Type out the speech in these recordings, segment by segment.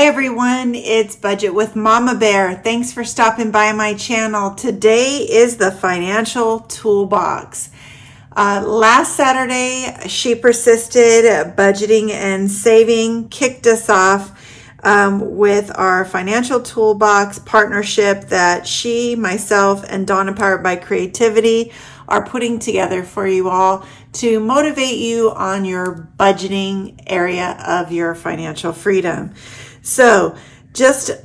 Hi everyone, it's Budget with Mama Bear. Thanks for stopping by my channel. Today is the Financial Toolbox. Last Saturday, She Persisted, Budgeting and Saving, kicked us off with our Financial Toolbox partnership that she, myself, and Donna Powered by Creativity are putting together for you all to motivate you on your budgeting area of your financial freedom. So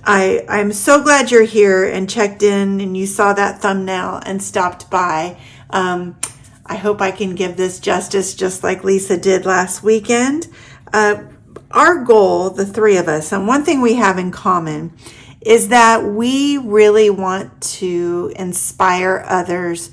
I'm so glad you're here and checked in and you saw that thumbnail and stopped by. I hope I can give this justice just like Lisa did last weekend. Our goal, the three of us, and one thing we have in common is that we really want to inspire others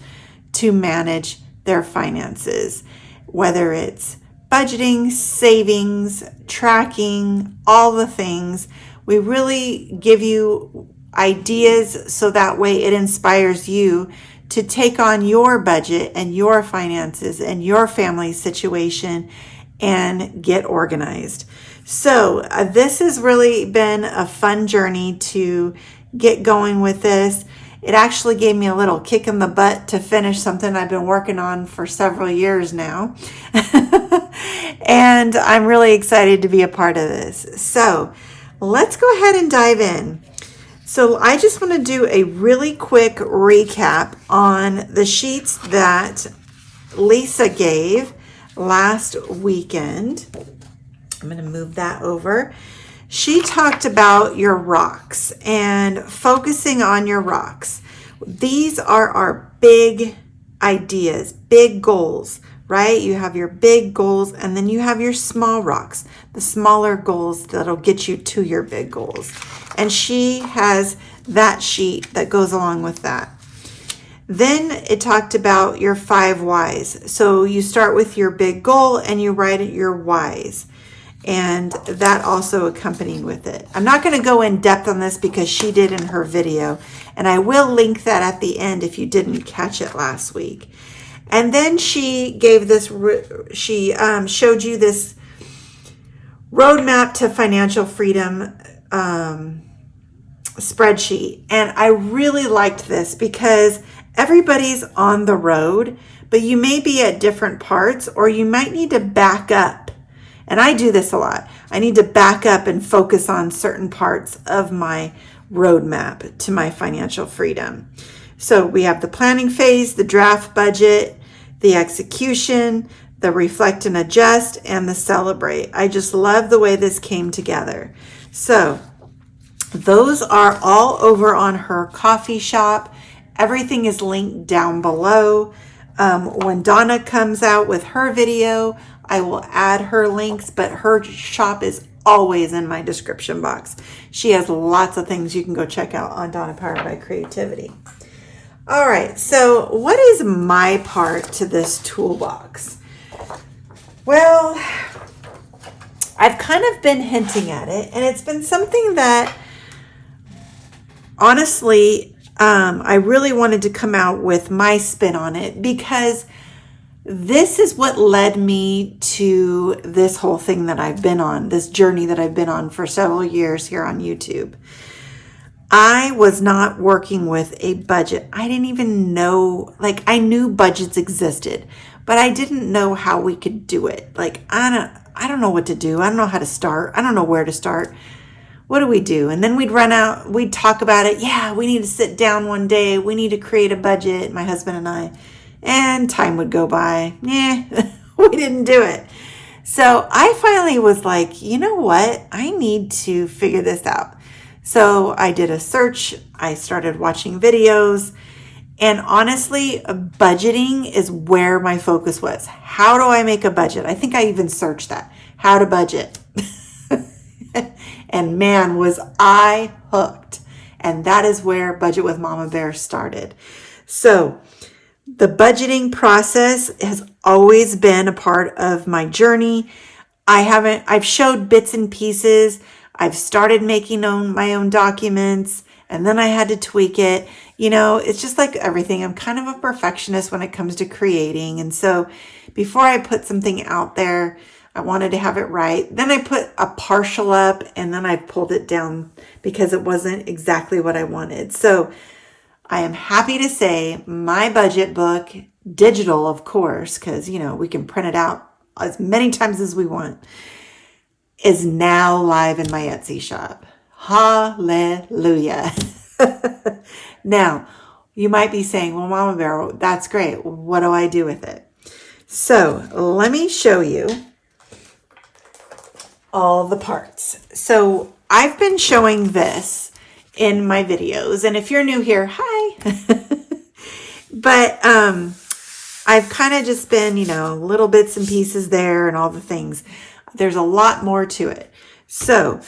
to manage their finances, whether it's budgeting, savings, tracking, all the things. We really give you ideas so that way it inspires you to take on your budget and your finances and your family situation and get organized. So this has really been a fun journey to get going with this. It actually gave me a little kick in the butt to finish something I've been working on for several years now. And I'm really excited to be a part of this. So let's go ahead and dive in. So I just want to do a really quick recap on the sheets that Lisa gave last weekend. I'm going to move that over. She talked about your rocks and focusing on your rocks. These are our big ideas, big goals, right? You have your big goals and then you have your small rocks, the smaller goals that'll get you to your big goals. And she has that sheet that goes along with that. Then it talked about your 5 whys. So you start with your big goal and you write your whys. And that also accompanied with it. I'm not going to go in depth on this because she did in her video, and I will link that at the end if you didn't catch it last week. And then she gave this, showed you this roadmap to financial freedom spreadsheet. And I really liked this because everybody's on the road, but you may be at different parts or you might need to back up. And I do this a lot. I need to back up and focus on certain parts of my roadmap to my financial freedom. So we have the planning phase, the draft budget, the execution, the reflect and adjust, and the celebrate. I just love the way this came together. So those are all over on her coffee shop. Everything is linked down below. When Donna comes out with her video, I will add her links, but her shop is always in my description box. She has lots of things you can go check out on Donna Powered by Creativity. All right, so what is my part to this toolbox? Well, I've kind of been hinting at it, and it's been something that, honestly, I really wanted to come out with my spin on it because this is what led me to this whole thing that I've been on, this journey that I've been on for several years here on YouTube. I was not working with a budget. I didn't even know, I knew budgets existed, but I didn't know how we could do it. I don't know what to do. I don't know how to start. I don't know where to start. What do we do? And then we'd talk about it. Yeah, we need to sit down one day. We need to create a budget, my husband and I. And time would go by. We didn't do it. So I finally was like, you know what? I need to figure this out. So I did a search. I started watching videos. And honestly, budgeting is where my focus was. How do I make a budget? I think I even searched that. How to budget. And man, was I hooked. And that is where Budget with Mama Bear started. So the budgeting process has always been a part of my journey. I've showed bits and pieces. I've started making my own documents, and then I had to tweak it. It's just like everything. I'm kind of a perfectionist when it comes to creating. And so before I put something out there, I wanted to have it right. Then I put a partial up and then I pulled it down because it wasn't exactly what I wanted. So I am happy to say my budget book, digital of course, because we can print it out as many times as we want, is now live in my Etsy shop. Hallelujah. Now, you might be saying, well, Mama Bear, that's great. What do I do with it? So let me show you all the parts. So I've been showing this in my videos. And if you're new here, hi. But I've kind of just been, little bits and pieces there and all the things. There's a lot more to it. So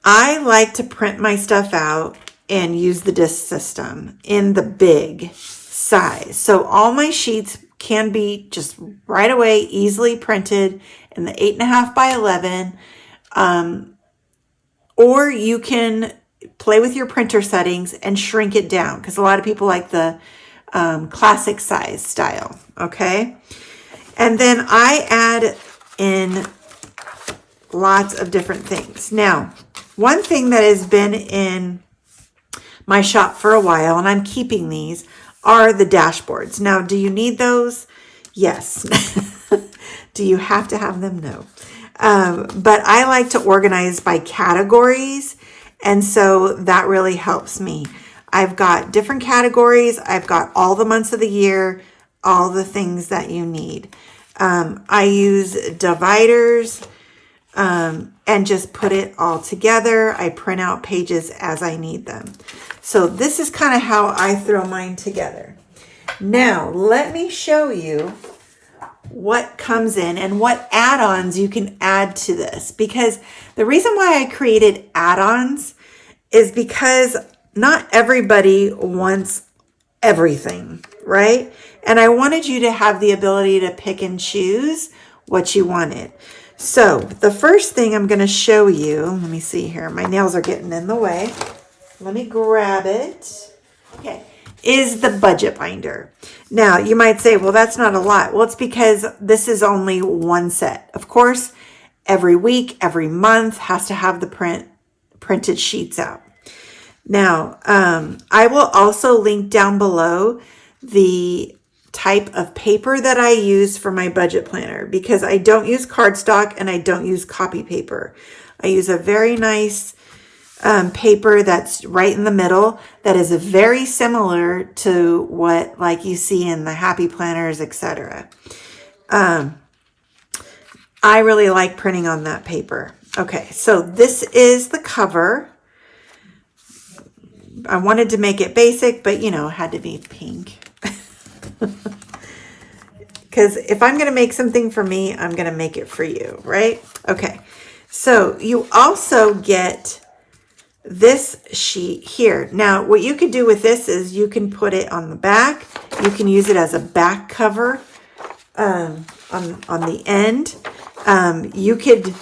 I like to print my stuff out and use the disc system in the big size. So all my sheets can be just right away easily printed in the 8.5 by 11. Or you can play with your printer settings and shrink it down because a lot of people like the classic size style. Okay. And then I add in lots of different things. Now, one thing that has been in my shop for a while, and I'm keeping these, are the dashboards. Now, do you need those? Yes. Do you have to have them? No. But I like to organize by categories, and so that really helps me. I've got different categories. I've got all the months of the year, all the things that you need. I use dividers and just put it all together. I print out pages as I need them. So this is kind of how I throw mine together. Now, let me show you what comes in and what add-ons you can add to this. Because the reason why I created add-ons is because not everybody wants everything, right? And I wanted you to have the ability to pick and choose what you wanted. So the first thing I'm going to show you, let me see here. My nails are getting in the way. Let me grab it. Okay. Is the budget binder. Now you might say, well, that's not a lot. Well, it's because this is only one set. Of course, every week, every month has to have the printed sheets out. Now, I will also link down below the type of paper that I use for my budget planner because I don't use cardstock and I don't use copy paper. I use a very nice paper that's right in the middle that is very similar to what like you see in the happy planners, etc. I really like printing on that paper. Okay, so this is the cover. I wanted to make it basic, but it had to be pink. Because if I'm going to make something for me, I'm going to make it for you, right? Okay, so you also get this sheet here. Now, what you could do with this is you can put it on the back. You can use it as a back cover on the end. You could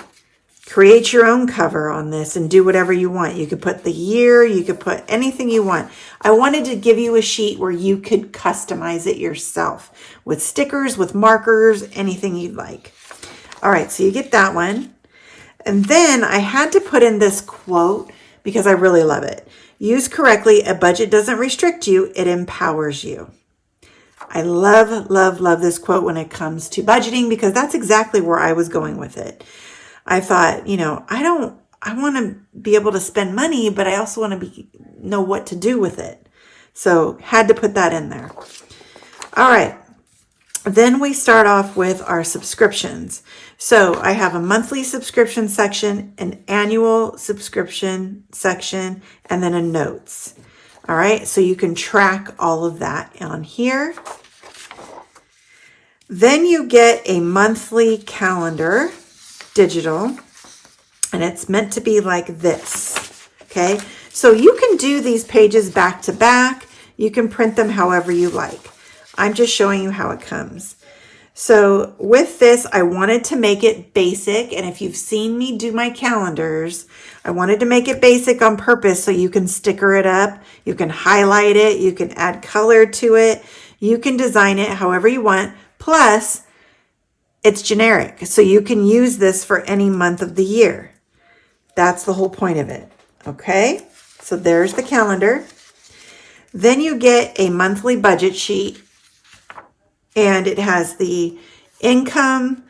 create your own cover on this and do whatever you want. You could put the year, you could put anything you want. I wanted to give you a sheet where you could customize it yourself with stickers, with markers, anything you'd like. All right, so you get that one. And then I had to put in this quote because I really love it. Used correctly, a budget doesn't restrict you, it empowers you. I love, love, love this quote when it comes to budgeting because that's exactly where I was going with it. I thought, I want to be able to spend money, but I also want to know what to do with it. So had to put that in there. All right. Then we start off with our subscriptions. So I have a monthly subscription section, an annual subscription section, and then a notes. All right. So you can track all of that on here. Then you get a monthly calendar, digital, and it's meant to be like this. Okay. So you can do these pages back to back. You can print them however you like. I'm just showing you how it comes. So with this, I wanted to make it basic. And if you've seen me do my calendars, I wanted to make it basic on purpose so you can sticker it up. You can highlight it. You can add color to it. You can design it however you want. Plus, it's generic. So you can use this for any month of the year. That's the whole point of it. Okay, so there's the calendar. Then you get a monthly budget sheet, and it has the income,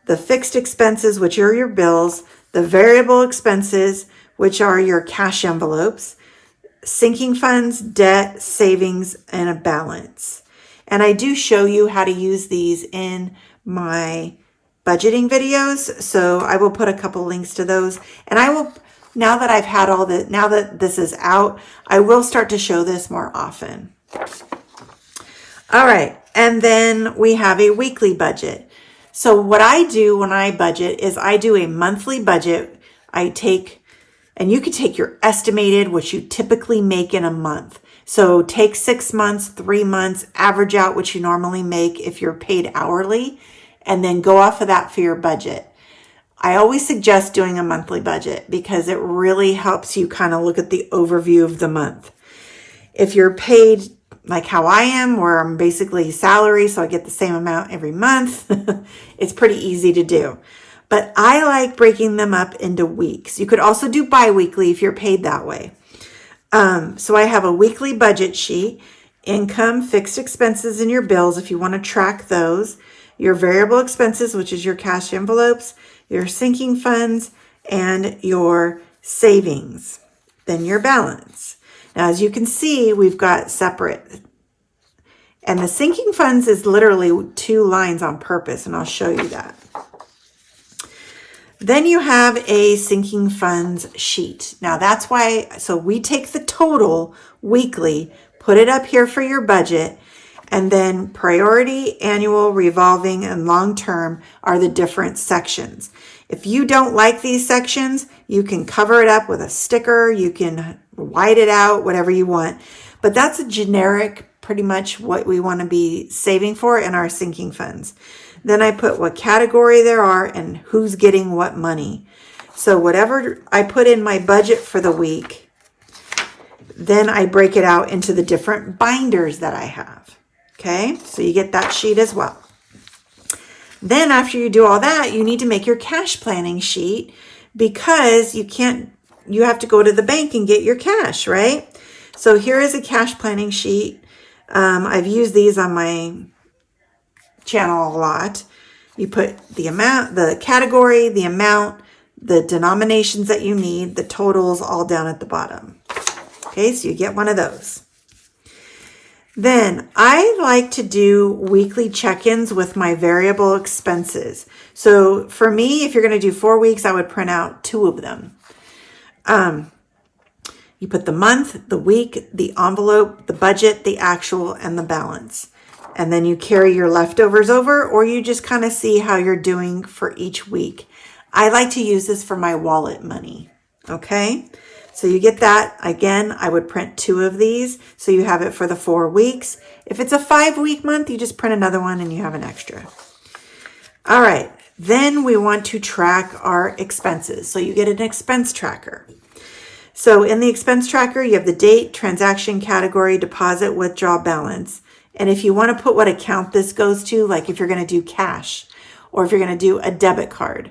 the fixed expenses, which are your bills, the variable expenses, which are your cash envelopes, sinking funds, debt, savings, and a balance. And I do show you how to use these in my budgeting videos. So I will put a couple links to those. And I will, now that I've had all the, now that this is out, I will start to show this more often. All right. And then we have a weekly budget. So what I do when I budget is I do a monthly budget. I take, and you can take your estimated, what you typically make in a month. So take 6 months, 3 months, average out what you normally make if you're paid hourly, and then go off of that for your budget. I always suggest doing a monthly budget because it really helps you kind of look at the overview of the month. If you're paid like how I am, where I'm basically salary, so I get the same amount every month, it's pretty easy to do. But I like breaking them up into weeks. You could also do bi-weekly if you're paid that way. So I have a weekly budget sheet, income, fixed expenses, and your bills if you want to track those, your variable expenses, which is your cash envelopes, your sinking funds, and your savings, then your balance. Now, as you can see, we've got separate. And the sinking funds is literally 2 lines on purpose, and I'll show you that. Then you have a sinking funds sheet. Now that's why, so we take the total weekly, put it up here for your budget, and then priority, annual, revolving, and long-term are the different sections. If you don't like these sections, you can cover it up with a sticker, you can white it out, whatever you want. But that's a generic, pretty much what we want to be saving for in our sinking funds. Then I put what category there are and who's getting what money. So whatever I put in my budget for the week, then I break it out into the different binders that I have. Okay, so you get that sheet as well. Then after you do all that, you need to make your cash planning sheet because you have to go to the bank and get your cash, right? So here is a cash planning sheet. I've used these on my channel a lot. You put the amount, the category, the amount, the denominations that you need, the totals all down at the bottom. Okay, so you get one of those. Then I like to do weekly check-ins with my variable expenses. So for me, if you're going to do 4 weeks, I would print out 2 of them. You put the month, the week, the envelope, the budget, the actual, and the balance. And then you carry your leftovers over, or you just kind of see how you're doing for each week. I like to use this for my wallet money. Okay, so you get that. Again, I would print 2 of these, so you have it for the 4 weeks. If it's a 5-week month, you just print another one and you have an extra. All right, then we want to track our expenses. So you get an expense tracker. So in the expense tracker, you have the date, transaction category, deposit, withdrawal, balance. And if you want to put what account this goes to, like if you're going to do cash or if you're going to do a debit card,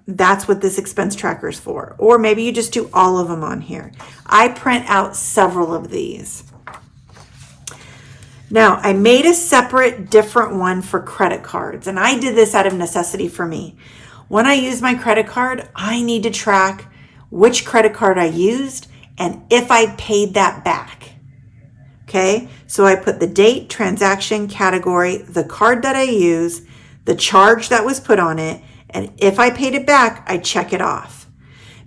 that's what this expense tracker is for. Or maybe you just do all of them on here. I print out several of these. Now, I made a separate, different one for credit cards, and I did this out of necessity for me. When I use my credit card, I need to track which credit card I used and if I paid that back. Okay, so I put the date, transaction, category, the card that I use, the charge that was put on it, and if I paid it back, I check it off.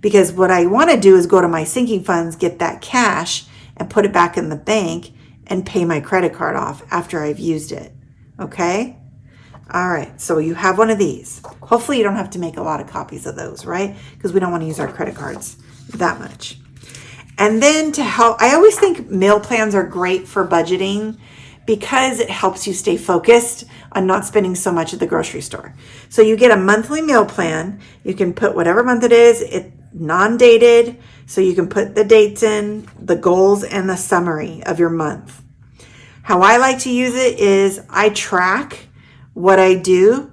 Because what I want to do is go to my sinking funds, get that cash, and put it back in the bank and pay my credit card off after I've used it. Okay? All right, so you have one of these. Hopefully you don't have to make a lot of copies of those, right? Because we don't want to use our credit cards that much. And then to help, I always think meal plans are great for budgeting because it helps you stay focused on not spending so much at the grocery store. So you get a monthly meal plan. You can put whatever month it is, it's non-dated, so you can put the dates in, the goals, and the summary of your month. How I like to use it is I track what I do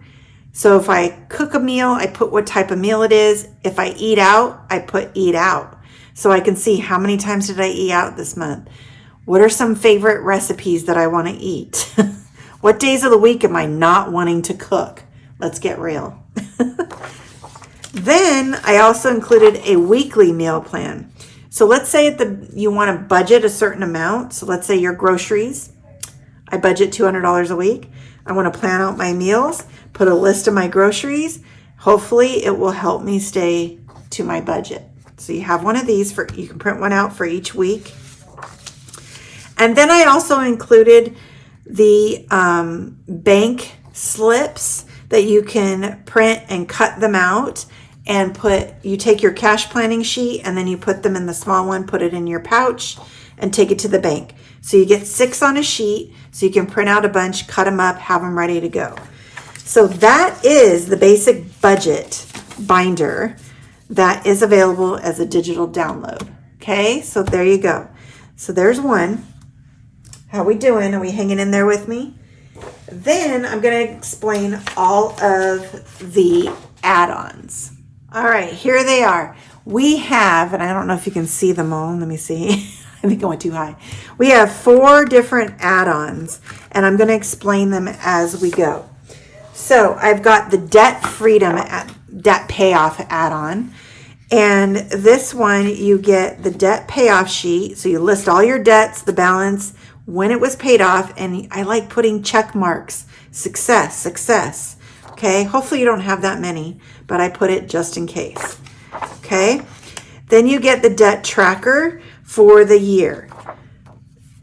So if I cook a meal, I put what type of meal it is. If I eat out, I put eat out. So I can see how many times did I eat out this month? What are some favorite recipes that I want to eat? What days of the week am I not wanting to cook? Let's get real. Then I also included a weekly meal plan. So let's say you want to budget a certain amount. So let's say your groceries. I budget $200 a week. I want to plan out my meals, put a list of my groceries. Hopefully it will help me stay to my budget. So you have one of these, you can print one out for each week. And then I also included the bank slips that you can print and cut them out and you take your cash planning sheet and then you put them in the small one, put it in your pouch and take it to the bank. So you get 6 on a sheet so you can print out a bunch, cut them up, have them ready to go. So that is the basic budget binder that is available as a digital download. Okay, so there you go. So there's one. How we doing? Are we hanging in there with me? Then I'm going to explain all of the add-ons. All right, here they are. We have, and I don't know if you can see them all. Let me see. I think I went too high. We have 4 different add-ons, and I'm going to explain them as we go. So I've got the debt freedom, debt payoff add-on. And this one, you get the debt payoff sheet. So you list all your debts, the balance, when it was paid off. And I like putting check marks, success, success. Okay, hopefully you don't have that many, but I put it just in case. Okay, then you get the debt tracker for the year.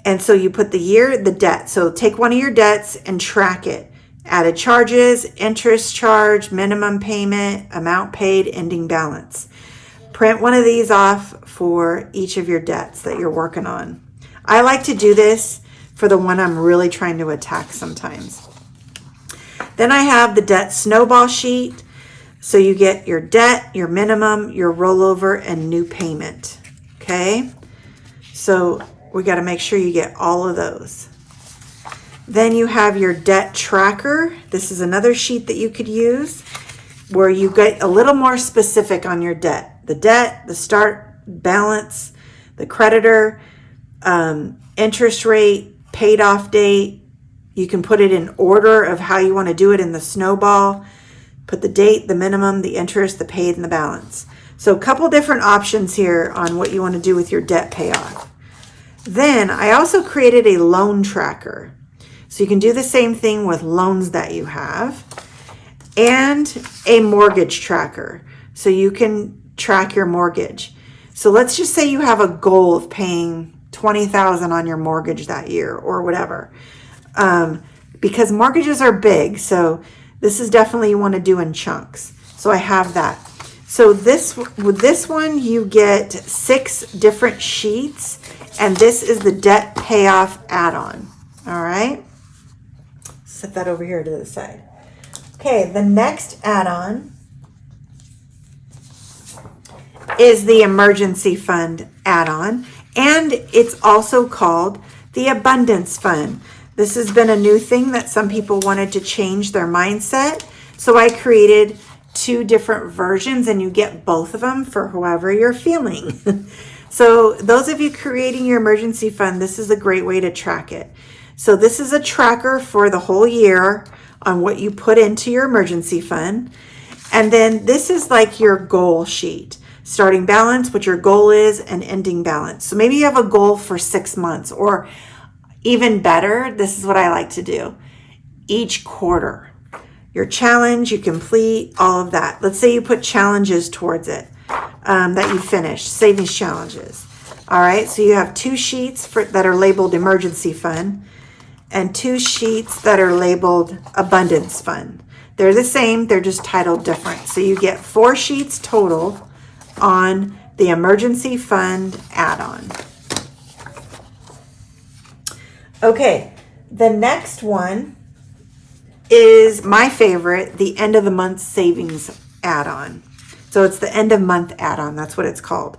And so you put the year, the debt. So take one of your debts and track it. Added charges, interest charge, minimum payment, amount paid, ending balance. Print one of these off for each of your debts that you're working on. I like to do this for the one I'm really trying to attack sometimes. Then I have the debt snowball sheet. So you get your debt, your minimum, your rollover, and new payment. Okay? So we got to make sure you get all of those. Then you have your debt tracker. This is another sheet that you could use where you get a little more specific on your debt. The debt, the start balance, the creditor, interest rate, paid off date. You can put it in order of how you want to do it in the snowball. Put the date, the minimum, the interest, the paid, and the balance. So a couple different options here on what you want to do with your debt payoff. Then I also created a loan tracker. So you can do the same thing with loans that you have. And a mortgage tracker. So you can track your mortgage. So let's just say you have a goal of paying $20,000 on your mortgage that year or whatever. Because mortgages are big. So this is definitely you want to do in chunks. So I have that. So with this one, you get 6 different sheets. And this is the debt payoff add-on. All right. Set that over here to the side. Okay, the next add-on is the emergency fund add-on, and it's also called the abundance fund. This has been a new thing that some people wanted to change their mindset, so I created 2 different versions, and you get both of them for however you're feeling. So those of you creating your emergency fund, this is a great way to track it. So this is a tracker for the whole year on what you put into your emergency fund. And then this is like your goal sheet. Starting balance, what your goal is, and ending balance. So maybe you have a goal for 6 months, or even better, this is what I like to do. Each quarter, your challenge, you complete, all of that. Let's say you put challenges towards it that you finish, savings challenges. All right, so you have 2 sheets that are labeled emergency fund, and 2 sheets that are labeled abundance fund. They're the same, they're just titled different. So you get 4 sheets total on the emergency fund add-on. Okay, the next one is my favorite, the end of the month savings add-on. So it's the end of month add-on, that's what it's called.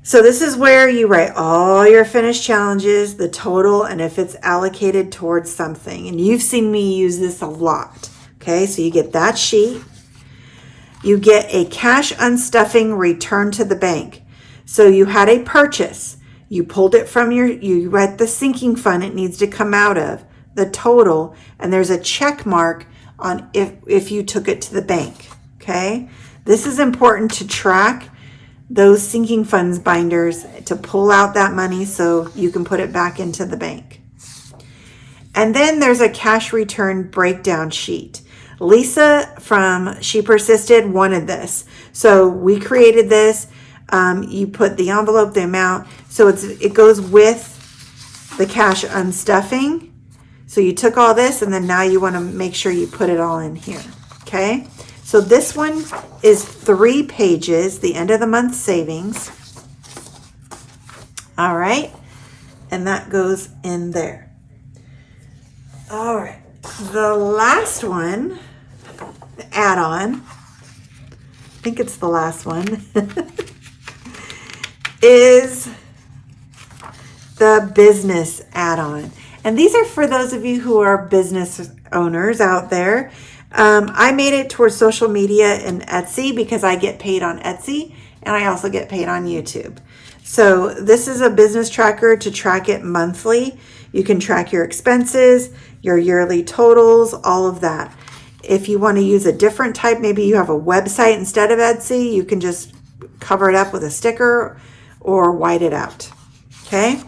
So this is where you write all your finished challenges, the total, and if it's allocated towards something. And you've seen me use this a lot. Okay, so you get that sheet. You get a cash unstuffing return to the bank. So you had a purchase. You pulled it from you at the sinking fund it needs to come out of, the total, and there's a check mark on if you took it to the bank. Okay, this is important to track those sinking funds binders to pull out that money so you can put it back into the bank. And then there's a cash return breakdown sheet. Lisa from She Persisted wanted this. So we created this. You put the envelope, the amount. So it goes with the cash unstuffing. So you took all this and then now you want to make sure you put it all in here. Okay. So this one is 3 pages, the end of the month savings. All right. And that goes in there. All right. The last one, the add-on, I think it's the last one, is the business add-on. And these are for those of you who are business owners out there. I made it towards social media and Etsy because I get paid on Etsy and I also get paid on YouTube. So this is a business tracker to track it monthly. You can track your expenses, your yearly totals, all of that. If you want to use a different type, maybe you have a website instead of Etsy, you can just cover it up with a sticker or white it out. Okay.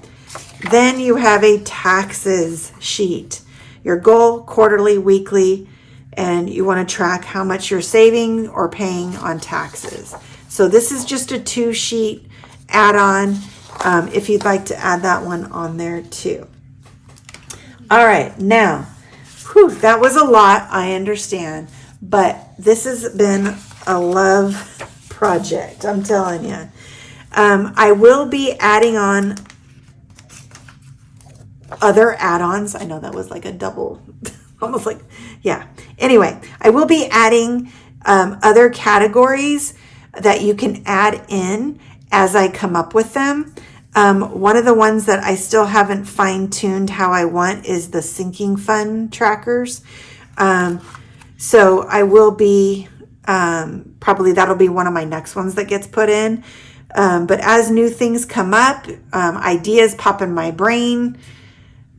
Then you have a taxes sheet. Your goal, quarterly, weekly, and you want to track how much you're saving or paying on taxes. So this is just a 2-sheet add-on if you'd like to add that one on there too. All right, now, that was a lot, I understand, but this has been a love project, I'm telling you. I will be adding on other add-ons. I know that was like a double, almost like, yeah. Anyway, I will be adding other categories that you can add in as I come up with them. One of the ones that I still haven't fine-tuned how I want is the sinking fund trackers. So I will be, probably that'll be one of my next ones that gets put in. But as new things come up, ideas pop in my brain.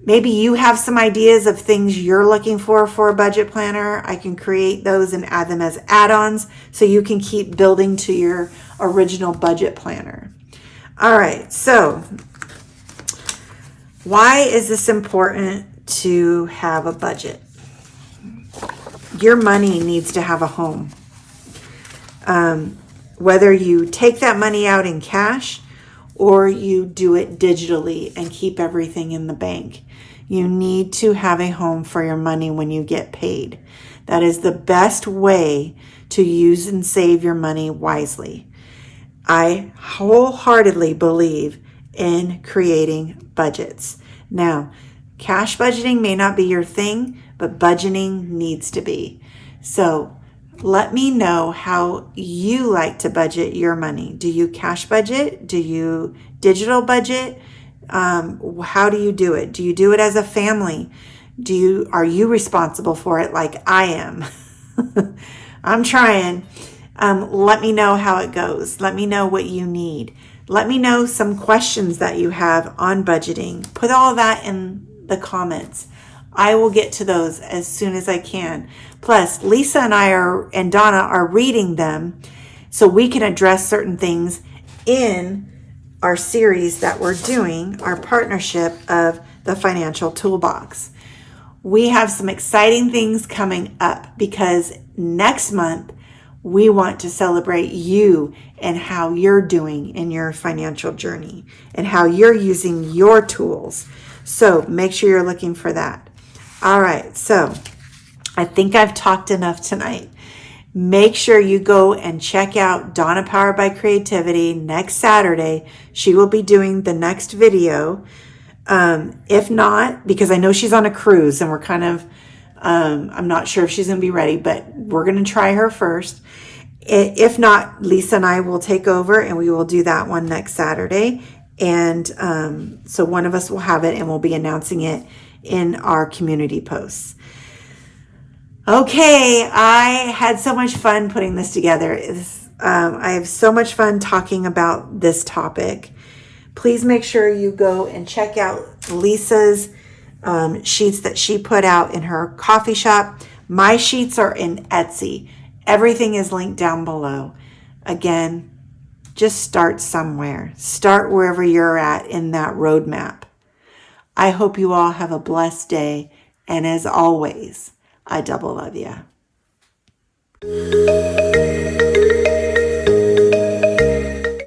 Maybe you have some ideas of things you're looking for a budget planner. I can create those and add them as add-ons so you can keep building to your original budget planner. All right, so why is this important to have a budget? Your money needs to have a home. Whether you take that money out in cash or you do it digitally and keep everything in the bank, you need to have a home for your money when you get paid. That is the best way to use and save your money wisely. I wholeheartedly believe in creating budgets. Now, cash budgeting may not be your thing, but budgeting needs to be. So let me know how you like to budget your money. Do you cash budget? Do you digital budget? How do you do it? Do you do it as a family? Are you responsible for it like I am? I'm trying. Let me know how it goes. Let me know what you need. Let me know some questions that you have on budgeting. Put all that in the comments. I will get to those as soon as I can. Plus, Lisa and Donna are reading them so we can address certain things in our series that we're doing, our partnership of the Financial Toolbox. We have some exciting things coming up because next month we want to celebrate you and how you're doing in your financial journey and how you're using your tools. So make sure you're looking for that. All right, so I think I've talked enough tonight. Make sure you go and check out Donna Powered by Creativity next Saturday. She will be doing the next video. If not, because I know she's on a cruise and we're kind of, I'm not sure if she's going to be ready, but we're going to try her first. If not, Lisa and I will take over and we will do that one next Saturday. And so one of us will have it and we'll be announcing it in our community posts. Okay, I had so much fun putting this together. I have so much fun talking about this topic. Please make sure you go and check out Lisa's sheets that she put out in her coffee shop. My sheets are in Etsy. Everything is linked down below. Again, just start somewhere. Start wherever you're at in that roadmap. I hope you all have a blessed day. And as always, I double love you.